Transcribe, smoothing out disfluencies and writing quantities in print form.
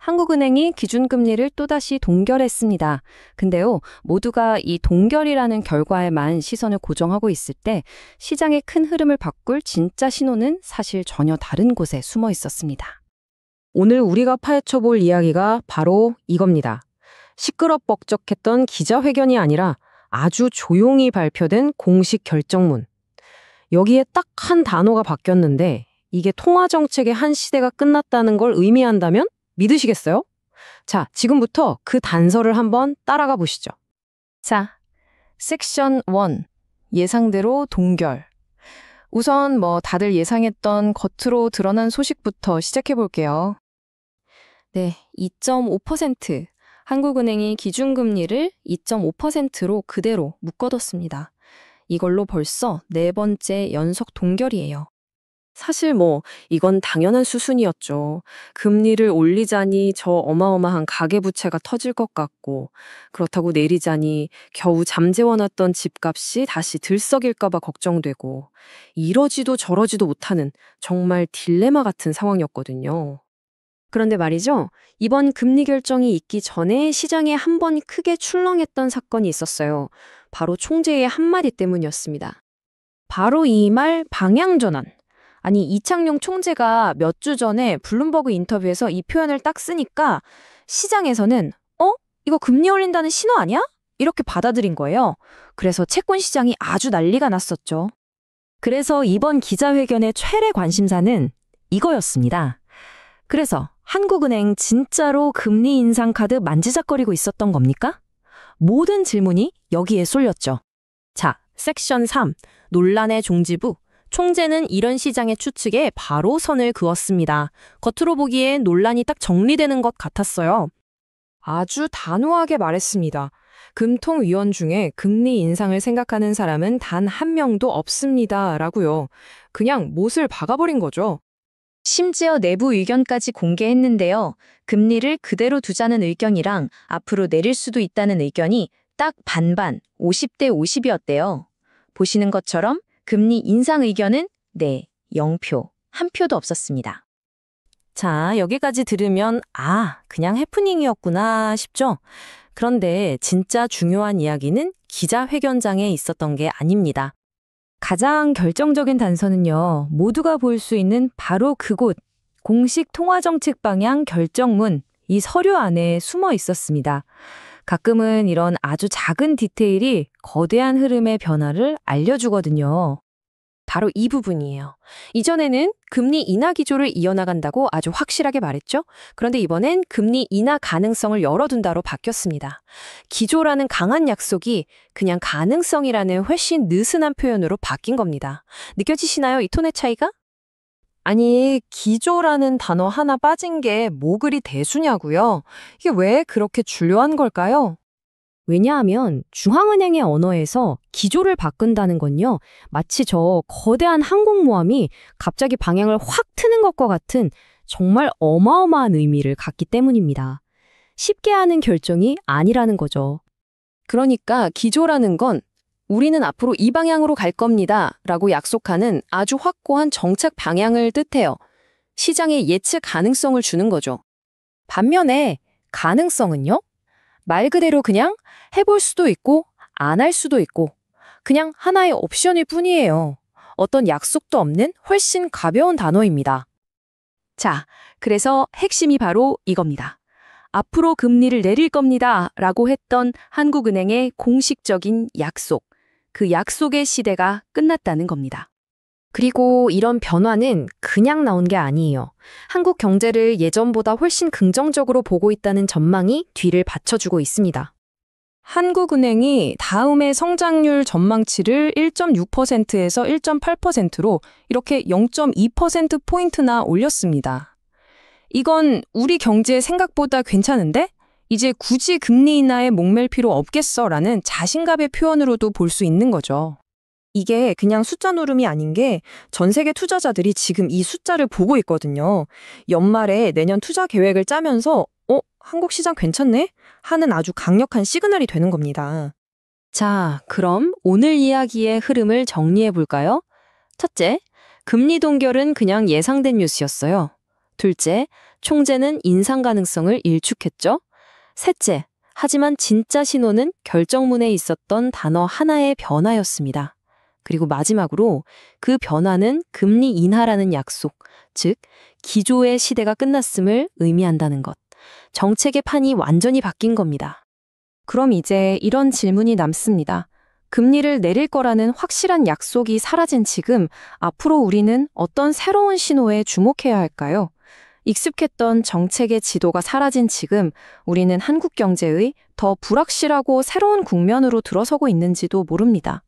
한국은행이 기준금리를 또다시 동결했습니다. 근데요, 모두가 이 동결이라는 결과에만 시선을 고정하고 있을 때 시장의 큰 흐름을 바꿀 진짜 신호는 사실 전혀 다른 곳에 숨어 있었습니다. 오늘 우리가 파헤쳐 볼 이야기가 바로 이겁니다. 시끄럽벅적했던 기자회견이 아니라 아주 조용히 발표된 공식 결정문. 여기에 딱 한 단어가 바뀌었는데 이게 통화정책의 한 시대가 끝났다는 걸 의미한다면 믿으시겠어요? 자, 지금부터 그 단서를 한번 따라가 보시죠. 자, 섹션 1. 예상대로 동결. 우선 다들 예상했던 겉으로 드러난 소식부터 시작해 볼게요. 네, 2.5%. 한국은행이 기준금리를 2.5%로 그대로 묶어뒀습니다. 이걸로 벌써 네 번째 연속 동결이에요. 사실 이건 당연한 수순이었죠. 금리를 올리자니 저 어마어마한 가계부채가 터질 것 같고, 그렇다고 내리자니 겨우 잠재워놨던 집값이 다시 들썩일까 봐 걱정되고, 이러지도 저러지도 못하는 정말 딜레마 같은 상황이었거든요. 그런데 말이죠. 이번 금리 결정이 있기 전에 시장에 한 번 크게 출렁했던 사건이 있었어요. 바로 총재의 한마디 때문이었습니다. 바로 이 말 방향전환. 아니, 이창용 총재가 몇 주 전에 블룸버그 인터뷰에서 이 표현을 딱 쓰니까 시장에서는 이거 금리 올린다는 신호 아니야? 이렇게 받아들인 거예요. 그래서 채권 시장이 아주 난리가 났었죠. 그래서 이번 기자회견의 최대 관심사는 이거였습니다. 그래서 한국은행 진짜로 금리 인상 카드 만지작거리고 있었던 겁니까? 모든 질문이 여기에 쏠렸죠. 자, 섹션 3. 논란의 종지부. 총재는 이런 시장의 추측에 바로 선을 그었습니다. 겉으로 보기엔 논란이 딱 정리되는 것 같았어요. 아주 단호하게 말했습니다. 금통위원 중에 금리 인상을 생각하는 사람은 단 한 명도 없습니다. 라고요. 그냥 못을 박아버린 거죠. 심지어 내부 의견까지 공개했는데요. 금리를 그대로 두자는 의견이랑 앞으로 내릴 수도 있다는 의견이 딱 반반, 50대 50이었대요. 보시는 것처럼 금리 인상 의견은 0표, 1표도 없었습니다. 자, 여기까지 들으면 그냥 해프닝이었구나 싶죠? 그런데 진짜 중요한 이야기는 기자회견장에 있었던 게 아닙니다. 가장 결정적인 단서는요, 모두가 볼 수 있는 바로 그곳, 공식 통화정책 방향 결정문, 이 서류 안에 숨어 있었습니다. 가끔은 이런 아주 작은 디테일이 거대한 흐름의 변화를 알려주거든요. 바로 이 부분이에요. 이전에는 금리 인하 기조를 이어나간다고 아주 확실하게 말했죠. 그런데 이번엔 금리 인하 가능성을 열어둔다로 바뀌었습니다. 기조라는 강한 약속이 그냥 가능성이라는 훨씬 느슨한 표현으로 바뀐 겁니다. 느껴지시나요? 이 톤의 차이가? 아니, 기조라는 단어 하나 빠진 게 뭐 그리 대수냐고요? 이게 왜 그렇게 중요한 걸까요? 왜냐하면 중앙은행의 언어에서 기조를 바꾼다는 건요, 마치 저 거대한 항공모함이 갑자기 방향을 확 트는 것과 같은 정말 어마어마한 의미를 갖기 때문입니다. 쉽게 하는 결정이 아니라는 거죠. 그러니까 기조라는 건 우리는 앞으로 이 방향으로 갈 겁니다 라고 약속하는 아주 확고한 정책 방향을 뜻해요. 시장에 예측 가능성을 주는 거죠. 반면에 가능성은요? 말 그대로 그냥 해볼 수도 있고 안 할 수도 있고 그냥 하나의 옵션일 뿐이에요. 어떤 약속도 없는 훨씬 가벼운 단어입니다. 자, 그래서 핵심이 바로 이겁니다. 앞으로 금리를 내릴 겁니다 라고 했던 한국은행의 공식적인 약속. 그 약속의 시대가 끝났다는 겁니다. 그리고 이런 변화는 그냥 나온 게 아니에요. 한국 경제를 예전보다 훨씬 긍정적으로 보고 있다는 전망이 뒤를 받쳐주고 있습니다. 한국은행이 다음의 성장률 전망치를 1.6%에서 1.8%로 이렇게 0.2%포인트나 올렸습니다. 이건 우리 경제 생각보다 괜찮은데? 이제 굳이 금리 인하에 목맬 필요 없겠어라는 자신감의 표현으로도 볼 수 있는 거죠. 이게 그냥 숫자 노름이 아닌 게 전 세계 투자자들이 지금 이 숫자를 보고 있거든요. 연말에 내년 투자 계획을 짜면서 한국 시장 괜찮네? 하는 아주 강력한 시그널이 되는 겁니다. 자, 그럼 오늘 이야기의 흐름을 정리해 볼까요? 첫째, 금리 동결은 그냥 예상된 뉴스였어요. 둘째, 총재는 인상 가능성을 일축했죠. 셋째, 하지만 진짜 신호는 결정문에 있었던 단어 하나의 변화였습니다. 그리고 마지막으로 그 변화는 금리 인하라는 약속, 즉 기조의 시대가 끝났음을 의미한다는 것. 정책의 판이 완전히 바뀐 겁니다. 그럼 이제 이런 질문이 남습니다. 금리를 내릴 거라는 확실한 약속이 사라진 지금 앞으로 우리는 어떤 새로운 신호에 주목해야 할까요? 익숙했던 정책의 지도가 사라진 지금 우리는 한국 경제의 더 불확실하고 새로운 국면으로 들어서고 있는지도 모릅니다.